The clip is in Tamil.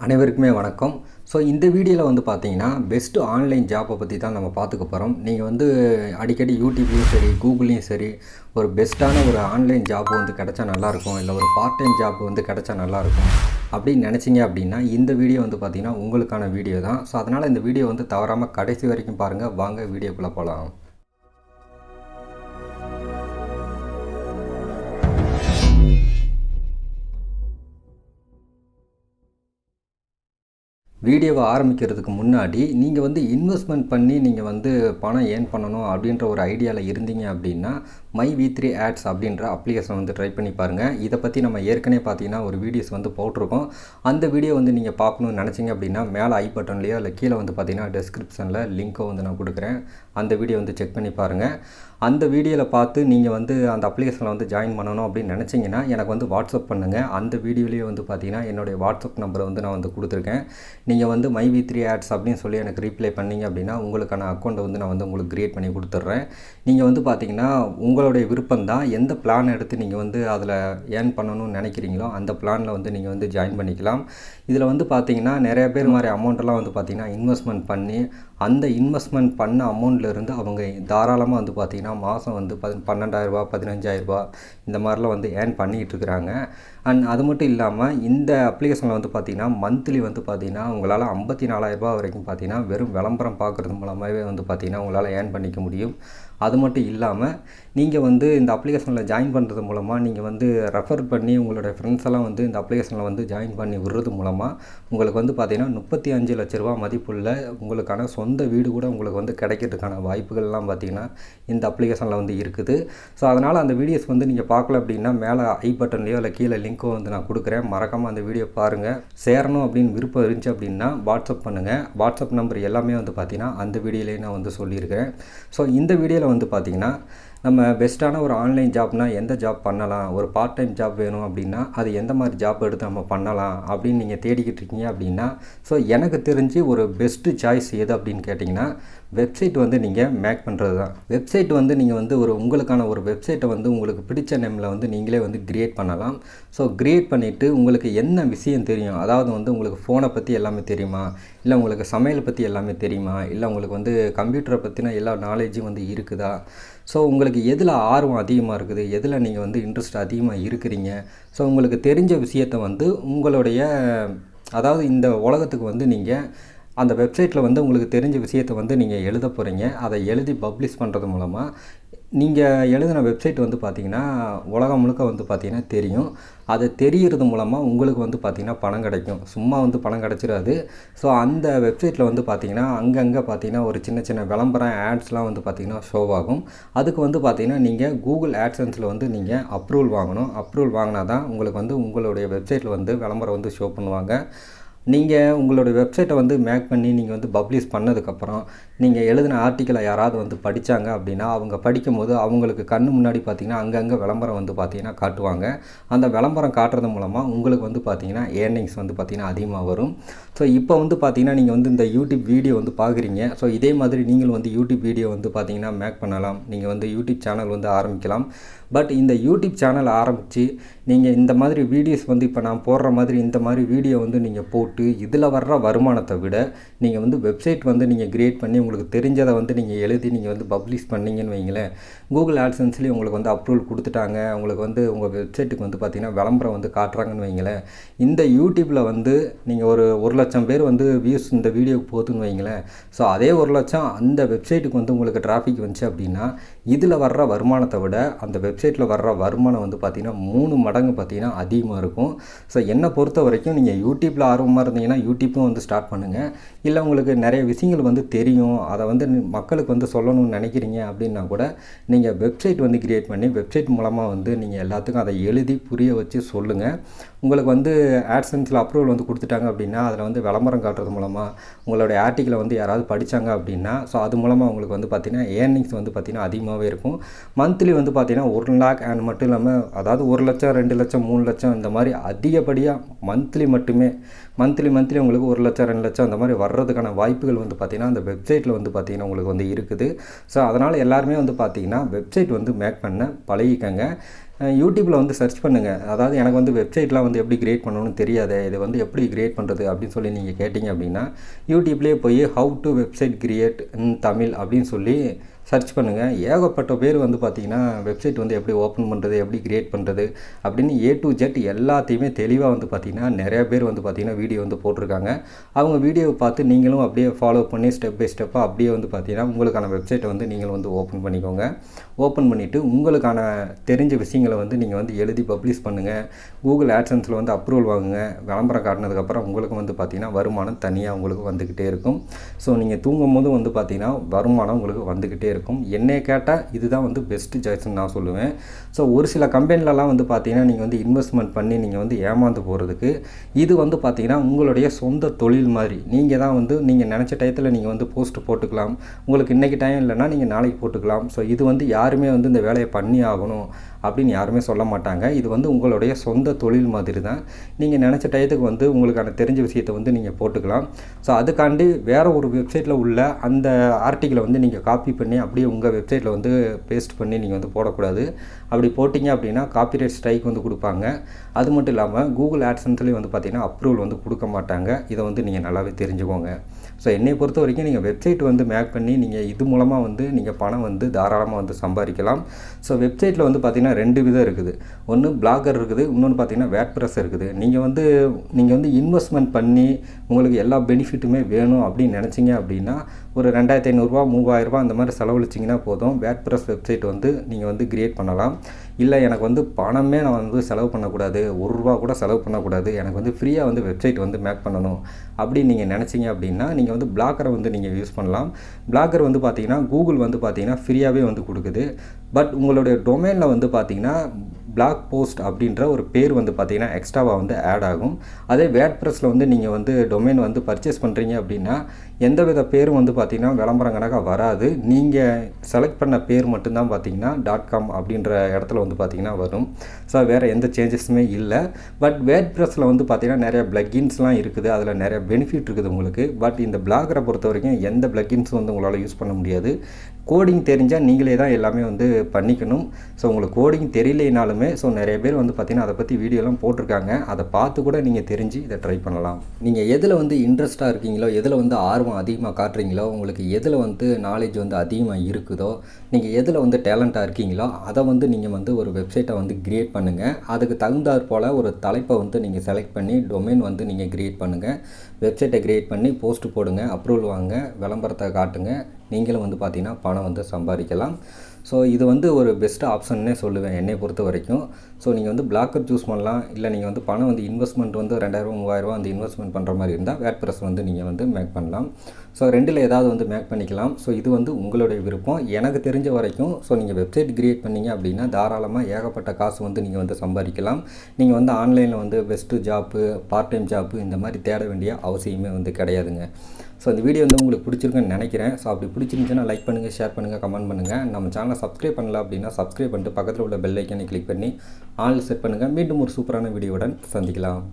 அனைவருக்குமே வணக்கம். ஸோ இந்த வீடியோவில் வந்து பார்த்தீங்கன்னா பெஸ்ட்டு ஆன்லைன் ஜாப்பை பற்றி தான் நம்ம பார்த்துக்க போகிறோம். நீங்கள் வந்து அடிக்கடி யூடியூப்லேயும் சரி கூகுள்லேயும் சரி ஒரு பெஸ்ட்டான ஒரு ஆன்லைன் ஜாப் வந்து கிடச்சா நல்லாயிருக்கும், இல்லை ஒரு பார்ட் டைம் ஜாப் வந்து கிடச்சா நல்லாயிருக்கும் அப்படின்னு நினச்சிங்க அப்படின்னா இந்த வீடியோ வந்து பார்த்திங்கன்னா உங்களுக்கான வீடியோ தான். ஸோ அதனால் இந்த வீடியோ வந்து தவறாமல் கடைசி வரைக்கும் பாருங்கள். வாங்க வீடியோக்குள்ளே போகலாம். வீடியோவை ஆரம்பிக்கிறதுக்கு முன்னாடி நீங்கள் வந்து இன்வெஸ்ட்மெண்ட் பண்ணி நீங்கள் வந்து பணம் ஏர்ன் பண்ணணும் அப்படின்ற ஒரு ஐடியாவில் இருந்தீங்க அப்படின்னா மை-வி3 ஆட்ஸ் அப்படின்ற அப்ளிகேஷன் வந்து ட்ரை பண்ணி பாருங்கள். இதை பற்றி நம்ம ஏற்கனவே பார்த்தீங்கன்னா ஒரு வீடியோஸ் வந்து போட்டிருக்கோம். அந்த வீடியோ வந்து நீங்கள் பார்க்கணுன்னு நினச்சிங்க அப்படின்னா மேலே ஐ பட்டன்லையோ இல்லை கீழே வந்து பார்த்தீங்கன்னா டெஸ்கிரிப்ஷனில் லிங்க்கை வந்து நான் கொடுக்குறேன். அந்த வீடியோ வந்து செக் பண்ணி பாருங்கள். அந்த வீடியோவில் பார்த்து நீங்கள் வந்து அந்த அப்ளிகேஷனில் வந்து ஜாயின் பண்ணணும் அப்படின்னு நினச்சிங்கன்னா எனக்கு வந்து வாட்ஸ்அப் பண்ணுங்கள். அந்த வீடியோலேயே வந்து பார்த்தீங்கன்னா என்னுடைய வாட்ஸ்அப் நம்பரை வந்து நான் வந்து கொடுத்துருக்கேன். நீங்கள் வந்து மை-வி3 ஆட்ஸ் அப்படின்னு சொல்லி எனக்கு ரீப்ளை பண்ணிங்க அப்படின்னா உங்களுக்கான அக்கௌண்ட்டை வந்து நான் வந்து உங்களுக்கு க்ரியேட் பண்ணி கொடுத்துட்றேன். நீங்கள் வந்து பார்த்தீங்கன்னா உங்களுடைய விருப்பம் தான் எந்த பிளான் எடுத்து நீங்கள் வந்து அதில் ஏர்ன் பண்ணணும்னு நினைக்கிறீங்களோ அந்த பிளானில் வந்து நீங்கள் வந்து ஜாயின் பண்ணிக்கலாம். இதில் வந்து பார்த்தீங்கன்னா நிறைய பேர் மாதிரி அமௌண்ட்டெல்லாம் வந்து பார்த்திங்கன்னா இன்வெஸ்ட்மெண்ட் பண்ணி அந்த இன்வெஸ்ட்மெண்ட் பண்ண அமௌண்ட்லேருந்து அவங்க தாராளமாக வந்து பார்த்திங்கன்னா மாதம் வந்து 12,000 15,000 இந்த மாதிரிலாம் வந்து ஏர்ன் பண்ணிக்கிட்டு இருக்கிறாங்க. அண்ட் அது மட்டும் இல்லாமல் இந்த அப்ளிகேஷனில் வந்து பார்த்திங்கன்னா மந்த்லி வந்து பார்த்திங்கன்னா உங்களால் 54,000 வரைக்கும் பார்த்திங்கன்னா வெறும் விளம்பரம் பார்க்குறது மூலமாகவே வந்து பார்த்திங்கன்னா உங்களால் ஏர்ன் பண்ணிக்க முடியும். அது மட்டும் இல்லாமல் நீங்கள் வந்து இந்த அப்ளிகேஷனில் ஜாயின் பண்ணுறது மூலமாக நீங்கள் வந்து ரெஃபர் பண்ணி உங்களோட ஃப்ரெண்ட்ஸ் எல்லாம் வந்து இந்த அப்ளிகேஷனில் வந்து ஜாயின் பண்ணி விடுறது மூலமாக உங்களுக்கு வந்து பார்த்திங்கன்னா 35 லட்ச ரூபா மதிப்புள்ள உங்களுக்கான சொந்த வீடு கூட உங்களுக்கு வந்து கிடைக்கிறதுக்கான வாய்ப்புகள்லாம் பார்த்திங்கன்னா இந்த அப்ளிகேஷனில் வந்து இருக்குது. ஸோ அதனால் அந்த வீடியோஸ் வந்து நீங்கள் பார்க்கல அப்படின்னா மேலே ஐ பட்டன்லையோ இல்லை கீழே லிங்க்கோ வந்து நான் கொடுக்குறேன். மறக்காமல் அந்த வீடியோ பாருங்கள். சேரணும் அப்படின்னு விருப்பம் இருந்துச்சு அப்படின்னா வாட்ஸ்அப் பண்ணுங்கள். வாட்ஸ்அப் நம்பர் எல்லாமே வந்து பார்த்திங்கன்னா அந்த வீடியோலேயே நான் வந்து சொல்லியிருக்கிறேன். ஸோ இந்த வீடியோவில் வந்து பார்த்திங்கன்னா நம்ம பெஸ்ட்டான ஒரு ஆன்லைன் ஜாப்னால் எந்த ஜாப் பண்ணலாம், ஒரு பார்ட் டைம் ஜாப் வேணும் அப்படின்னா அது எந்த மாதிரி ஜாப் எடுத்து நம்ம பண்ணலாம் அப்படின்னு நீங்கள் தேடிக்கிட்டு இருக்கீங்க அப்படின்னா ஸோ எனக்கு தெரிஞ்சு ஒரு பெஸ்ட்டு சாய்ஸ் எது அப்படின்னு கேட்டிங்கன்னா வெப்சைட் வந்து நீங்கள் மேக் பண்ணுறது தான். வெப்சைட் வந்து நீங்கள் வந்து உங்களுக்கான ஒரு வெப்சைட்டை வந்து உங்களுக்கு பிடிச்ச நேமில் வந்து நீங்களே வந்து க்ரியேட் பண்ணலாம். ஸோ க்ரியேட் பண்ணிவிட்டு உங்களுக்கு என்ன விஷயம் தெரியும், அதாவது வந்து உங்களுக்கு ஃபோனை பற்றி எல்லாமே தெரியுமா, இல்லை உங்களுக்கு சமையலை பற்றி எல்லாமே தெரியுமா, இல்லை உங்களுக்கு வந்து கம்ப்யூட்டரை பற்றின எல்லா நாலேஜும் வந்து இருக்குதா, ஸோ உங்களுக்கு எதில் ஆர்வம் அதிகமாக இருக்குது, எதில் நீங்கள் வந்து இன்ட்ரெஸ்ட் அதிகமாக இருக்கிறீங்க, ஸோ உங்களுக்கு தெரிஞ்ச விஷயத்தை வந்து உங்களுடைய அதாவது இந்த உலகத்துக்கு வந்து நீங்கள் அந்த வெப்சைட்டில் வந்து உங்களுக்கு தெரிஞ்ச விஷயத்தை வந்து நீங்கள் எழுத போகிறீங்க. அதை எழுதி பப்ளிஷ் பண்ணுறது மூலமாக நீங்கள் எழுதின வெப்சைட் வந்து பார்த்திங்கன்னா உலகம் முழுக்க வந்து பார்த்திங்கன்னா தெரியும். அது தெரிகிறது மூலமாக உங்களுக்கு வந்து பார்த்திங்கன்னா பணம் கிடைக்கும். சும்மா வந்து பணம் கிடச்சிடாது. ஸோ அந்த வெப்சைட்டில் வந்து பார்த்திங்கன்னா அங்கங்கே பார்த்திங்கன்னா ஒரு சின்ன சின்ன விளம்பரம் ஆட்ஸ்லாம் வந்து பார்த்திங்கன்னா ஷோ ஆகும். அதுக்கு வந்து பார்த்திங்கன்னா நீங்கள் கூகுள் ஆட்சன்ஸில் வந்து நீங்கள் அப்ரூவல் வாங்கணும். அப்ரூவல் வாங்கினா தான் உங்களுக்கு வந்து உங்களுடைய வெப்சைட்டில் வந்து விளம்பரம் வந்து ஷோ பண்ணுவாங்க. நீங்கள் உங்களோட வெப்சைட்டை வந்து மேக் பண்ணி நீங்கள் வந்து பப்ளிஷ் பண்ணதுக்கப்புறம் நீங்கள் எழுதின ஆர்டிக்கலை யாராவது வந்து படித்தாங்க அப்படின்னா அவங்க படிக்கும்போது அவங்களுக்கு கண்ணு முன்னாடி பார்த்திங்கன்னா அங்கங்கே விளம்பரம் வந்து பார்த்திங்கன்னா காட்டுவாங்க. அந்த விளம்பரம் காட்டுறது மூலமாக உங்களுக்கு வந்து பார்த்திங்கன்னா ஏர்னிங்ஸ் வந்து பார்த்திங்கன்னா அதிகமாக வரும். ஸோ இப்போ வந்து பார்த்திங்கன்னா நீங்கள் வந்து இந்த யூடியூப் வீடியோ வந்து பார்க்குறீங்க. ஸோ இதே மாதிரி நீங்களும் வந்து யூடியூப் வீடியோ வந்து பார்த்திங்கன்னா மேக் பண்ணலாம். நீங்கள் வந்து யூடியூப் சேனல் வந்து ஆரம்பிக்கலாம். பட் இந்த யூடியூப் சேனல் ஆரம்பித்து நீங்கள் இந்த மாதிரி வீடியோஸ் வந்து இப்போ நான் போடுற மாதிரி இந்த மாதிரி வீடியோ வந்து நீங்கள் போட்டு இதில் வர்ற வருமானத்தை விட நீங்கள் வந்து வெப்சைட் வந்து நீங்கள் க்ரியேட் பண்ணி உங்களுக்கு தெரிஞ்சதை வந்து நீங்கள் எழுதி நீங்கள் வந்து பப்ளிஷ் பண்ணிங்கன்னு வைங்களேன், கூகுள் ஆட்சன்ஸ்லேயும் உங்களுக்கு வந்து அப்ரூவல் கொடுத்துட்டாங்க, உங்களுக்கு வந்து உங்கள் வெப்சைட்டுக்கு வந்து பார்த்திங்கன்னா விளம்பரம் வந்து காட்டுறாங்கன்னு வைங்களேன். இந்த யூடியூப்பில் வந்து நீங்கள் ஒரு 1,00,000 பேர் வந்து வியூஸ் இந்த வீடியோக்கு போகுதுன்னு வைங்களேன். ஸோ அதே 1,00,000 அந்த வெப்சைட்டுக்கு வந்து உங்களுக்கு டிராஃபிக் வந்துச்சு அப்படின்னா இதில் வர்ற வருமானத்தை விட அந்த வெப்சைட்டில் வர்ற வருமானம் வந்து பார்த்திங்கன்னா 3 மடங்கு பார்த்திங்கன்னா அதிகமாக இருக்கும். ஸோ என்னை பொறுத்த வரைக்கும் நீங்கள் யூடியூப்பில் ஆர்வமாக இருந்தீங்கன்னா யூடியூப்பும் வந்து ஸ்டார்ட் பண்ணுங்கள். இல்லை உங்களுக்கு நிறைய விஷயங்கள் வந்து தெரியும், அதை வந்து மக்களுக்கு வந்து சொல்லணும்னு நினைக்கிறீங்க அப்படின்னா கூட நீங்கள் வெப்சைட் வந்து க்ரியேட் பண்ணி வெப்சைட் மூலமாக வந்து நீங்கள் எல்லாத்துக்கும் அதை எழுதி புரிய வச்சு சொல்லுங்கள். உங்களுக்கு வந்து ஆட்சன்ஸில் அப்ரூவல் வந்து கொடுத்துட்டாங்க அப்படின்னா அதில் வந்து விளம்பரம் காட்டுறது மூலமாக உங்களுடைய ஆர்டிக்கலை வந்து யாராவது படித்தாங்க அப்படின்னா ஸோ அது மூலமாக உங்களுக்கு வந்து பார்த்திங்கன்னா ஏர்னிங்ஸ் வந்து பார்த்திங்கன்னா அதிகமாகவே இருக்கும். மந்த்லி வந்து பார்த்திங்கன்னா 1 லேக் அண்ட் மட்டும் இல்லாமல் அதாவது 1 லட்சம் 2 லட்சம் 3 லட்சம் இந்த மாதிரி அதிகப்படியாக மந்த்லி மட்டுமே மந்த்லி உங்களுக்கு 1 லட்சம் 2 லட்சம் அந்த மாதிரி வர்றதுக்கான வாய்ப்புகள் வந்து பார்த்திங்கன்னா அந்த வெப்சைட்டில் வந்து பார்த்திங்கன்னா உங்களுக்கு வந்து இருக்குது. ஸோ அதனால் எல்லாருமே வந்து பார்த்திங்கன்னா வெப்சைட் வந்து மேக் பண்ண பழகிக்கங்க. யூடியூப்பில் வந்து சர்ச் பண்ணுங்கள். அதாவது எனக்கு வந்து வெப்சைட்லாம் வந்து எப்படி கிரியேட் பண்ணணும்னு தெரியாது, இது வந்து எப்படி கிரியேட் பண்ணுறது அப்படின்னு சொல்லி நீங்கள் கேட்டிங்க அப்படின்னா யூடியூப்லேயே போய் ஹவு டு வெப்சைட் கிரியேட் இன் தமிழ் அப்படின்னு சொல்லி சர்ச் பண்ணுங்கள். ஏகப்பட்ட பேர் வந்து பார்த்திங்கன்னா வெப்சைட் வந்து எப்படி ஓப்பன் பண்ணுறது, எப்படி கிரியேட் பண்ணுறது அப்படின்னு A to Z எல்லாத்தையுமே தெளிவாக வந்து பார்த்திங்கன்னா நிறையா பேர் வந்து பார்த்திங்கன்னா வீடியோ வந்து போட்டிருக்காங்க. அவங்க வீடியோவை பார்த்து நீங்களும் அப்படியே ஃபாலோ பண்ணி ஸ்டெப் பை ஸ்டெப்பாக அப்படியே வந்து பார்த்திங்கன்னா உங்களுக்கான வெப்சைட்டை வந்து நீங்களும் வந்து ஓப்பன் பண்ணிக்கோங்க. ஓப்பன் பண்ணிவிட்டு உங்களுக்கான தெரிஞ்ச விஷயங்களை வந்து நீங்கள் வந்து எழுதி பப்ளிஷ் பண்ணுங்கள். கூகுள் ஆட்சன்ஸில் வந்து அப்ரூவல் வாங்குங்க. விளம்பரம் காட்டினதுக்கப்புறம் உங்களுக்கு வந்து பார்த்திங்கன்னா வருமானம் தனியாக உங்களுக்கு வந்துக்கிட்டே இருக்கும். ஸோ நீங்கள் தூங்கும் போதும் வந்து பார்த்திங்கன்னா வருமானம் உங்களுக்கு வந்துக்கிட்டே இருக்கும். என்னை கேட்டால் இதுதான் வந்து பெஸ்ட்டு சாய்ஸ்ன்னு நான் சொல்லுவேன். ஸோ ஒரு சில கம்பெனிலலாம் வந்து பார்த்திங்கன்னா நீங்கள் வந்து இன்வெஸ்ட்மெண்ட் பண்ணி நீங்கள் வந்து ஏமாந்து போகிறதுக்கு இது வந்து பார்த்திங்கன்னா உங்களுடைய சொந்த தொழில் மாதிரி. நீங்கள் தான் வந்து நீங்கள் நினச்ச டயத்தில் நீங்கள் வந்து போஸ்ட் போட்டுக்கலாம். உங்களுக்கு இன்றைக்கி டைம் இல்லைன்னா நீங்கள் நாளைக்கு போட்டுக்கலாம். ஸோ இது வந்து யாருமே வந்து இந்த வேலையை பண்ணி ஆகணும் அப்படின்னு யாருமே சொல்ல மாட்டாங்க. இது வந்து உங்களுடைய சொந்த தொழில் மாதிரி தான். நீங்கள் நினச்ச டயத்துக்கு வந்து உங்களுக்கான தெரிஞ்ச விஷயத்தை வந்து நீங்கள் போட்டுக்கலாம். ஸோ அதுக்காண்டி வேறு ஒரு வெப்சைட்டில் உள்ள அந்த ஆர்டிக்கிளை வந்து நீங்கள் காப்பி பண்ணி அப்படியே உங்கள் வெப்சைட்டில் வந்து பேஸ்ட் பண்ணி நீங்கள் வந்து போடக்கூடாது. அப்படி போட்டிங்க அப்படின்னா காப்பிரைட் ஸ்ட்ரைக் வந்து கொடுப்பாங்க. அது மட்டும் இல்லாமல் கூகுள் ஆட்சன்ஸ்லேயும் வந்து பார்த்திங்கன்னா அப்ரூவல் வந்து கொடுக்க மாட்டாங்க. இதை வந்து நீங்கள் நல்லாவே தெரிஞ்சுக்கோங்க. ஸோ என்னை பொறுத்த வரைக்கும் நீங்கள் வெப்சைட் வந்து மேக் பண்ணி நீங்கள் இது மூலமாக வந்து நீங்கள் பணம் வந்து தாராளமாக வந்து சம்பாதிக்கலாம். ஸோ வெப்சைட்டில் வந்து பார்த்திங்கன்னா 2 விதம் இருக்குது. ஒன்று பிளாகர் இருக்குது, இன்னொன்று பார்த்திங்கன்னா வேர்ட்பிரஸ் இருக்குது. நீங்கள் வந்து இன்வெஸ்ட்மெண்ட் பண்ணி உங்களுக்கு எல்லா பெனிஃபிட்டுமே வேணும் அப்படின்னு நினச்சிங்க அப்படின்னா ஒரு 2500 3000 அந்த மாதிரி செலவழிச்சிங்கன்னா போதும். வேர்ட்பிரஸ் வெப்சைட் வந்து நீங்கள் வந்து கிரியேட் பண்ணலாம். இல்லை எனக்கு வந்து பணமே நான் வந்து செலவு பண்ணக்கூடாது, ₹1 கூட செலவு பண்ணக்கூடாது, எனக்கு வந்து ஃப்ரீயாக வந்து வெப்சைட் வந்து மேக் பண்ணணும் அப்படின்னு நீங்கள் நினச்சிங்க அப்படின்னா நீங்கள் வந்து பிளாகரை வந்து நீங்கள் யூஸ் பண்ணலாம். பிளாகர் வந்து பார்த்திங்கன்னா கூகுள் வந்து பார்த்திங்கன்னா ஃப்ரீயாகவே வந்து கொடுக்குது. பட் உங்களுடைய டொமைனில் வந்து பார்த்திங்கன்னா பிளாக் போஸ்ட் அப்படின்ற ஒரு பேர் வந்து பார்த்திங்கன்னா எக்ஸ்ட்ராவாக வந்து ஆட் ஆகும். அதே வேர்ட்பிரஸில் வந்து நீங்கள் வந்து டொமைன் வந்து பர்ச்சேஸ் பண்ணுறீங்க அப்படின்னா எந்தவித பேரும் வந்து பார்த்திங்கன்னா விளம்பரம் கணக்காக வராது. நீங்கள் செலக்ட் பண்ண பேர் மட்டும்தான் பார்த்திங்கன்னா .com அப்படின்ற இடத்துல வந்து பார்த்திங்கன்னா வரும். ஸோ வேறு எந்த சேஞ்சஸுமே இல்லை. பட் வேர்ட்பிரஸில் வந்து பார்த்திங்கன்னா நிறைய பிளக்கின்ஸ்லாம் இருக்குது. அதில் நிறைய பெனிஃபிட் இருக்குது உங்களுக்கு. பட் இந்த பிளாகரை பொறுத்த வரைக்கும் எந்த பிளக்கின்ஸும் வந்து உங்களால் யூஸ் பண்ண முடியாது. கோடிங் தெரிஞ்சால் நீங்களே தான் எல்லாமே வந்து பண்ணிக்கணும். ஸோ உங்களுக்கு கோடிங் தெரியலைனாலுமே ஸோ நிறைய பேர் வந்து பார்த்திங்கன்னா அதை பற்றி வீடியோலாம் போட்டிருக்காங்க. அதை பார்த்து கூட நீங்கள் தெரிஞ்சு இதை ட்ரை பண்ணலாம். நீங்கள் எதில் வந்து இன்ட்ரெஸ்ட்டாக இருக்கீங்களோ, எதில் வந்து ஆர்வம் அதிகமாக காட்டுறீங்களோ, உங்களுக்கு எதில் வந்து நாலேஜ் வந்து அதிகமாக இருக்குதோ, நீங்கள் எதில் வந்து டேலண்ட்டாக இருக்கீங்களோ அதை வந்து நீங்கள் வந்து ஒரு வெப்சைட்டை வந்து கிரியேட் பண்ணுங்கள். அதுக்கு தகுந்தாற் போல் ஒரு தலைப்பை வந்து நீங்கள் செலக்ட் பண்ணி டொமைன் வந்து நீங்கள் கிரியேட் பண்ணுங்கள். வெப்சைட்டை கிரியேட் பண்ணி போஸ்ட் போடுங்க, அப்ரூவல் வாங்க, விளம்பரத்தை காட்டுங்க. நீங்களும் வந்து பார்த்திங்கன்னா பணம் வந்து சம்பாதிக்கலாம். ஸோ இது வந்து ஒரு பெஸ்ட் ஆப்ஷன்னே சொல்லுவேன் என்னை பொறுத்த வரைக்கும். ஸோ நீங்கள் வந்து பிளாக்கர் சூஸ் பண்ணலாம். இல்லை நீங்கள் வந்து பணம் வந்து இன்வெஸ்ட்மெண்ட் வந்து 2000 3000 அந்த இன்வெஸ்ட்மெண்ட் பண்ணுற மாதிரி இருந்தால் வேர்ட்பிரஸ் வந்து நீங்கள் வந்து மேக் பண்ணலாம். ஸோ 2ல் ஏதாவது வந்து மேக் பண்ணிக்கலாம். ஸோ இது வந்து உங்களுடைய விருப்பம். எனக்கு தெரிஞ்ச வரைக்கும் ஸோ நீங்கள் வெப்சைட் கிரியேட் பண்ணிங்க அப்படின்னா தாராளமாக ஏகப்பட்ட காசு வந்து நீங்கள் வந்து சம்பாதிக்கலாம். நீங்கள் வந்து ஆன்லைனில் வந்து best job, part time job இந்த மாதிரி தேட வேண்டிய அவசியமே வந்து கிடையாதுங்க. ஸோ இந்த வீடியோ வந்து உங்களுக்கு பிடிச்சிருக்குன்னு நினைக்கிறேன். ஸோ அப்படி பிடிச்சிருந்துச்சுன்னா லைக் பண்ணுங்கள், ஷேர் பண்ணுங்கள், கமெண்ட் பண்ணுங்கள். நம்ம சேனலை சப்ஸ்கிரைப் பண்ணல அப்படின்னா சப்ஸ்கிரைப் பண்ணிட்டு பக்கத்தில் உள்ள பெல் ஐக்கனை கிளிக் பண்ணி ஆல் செட் பண்ணுங்கள். மீண்டும் ஒரு சூப்பரான வீடியோவுடன் சந்திக்கலாம்.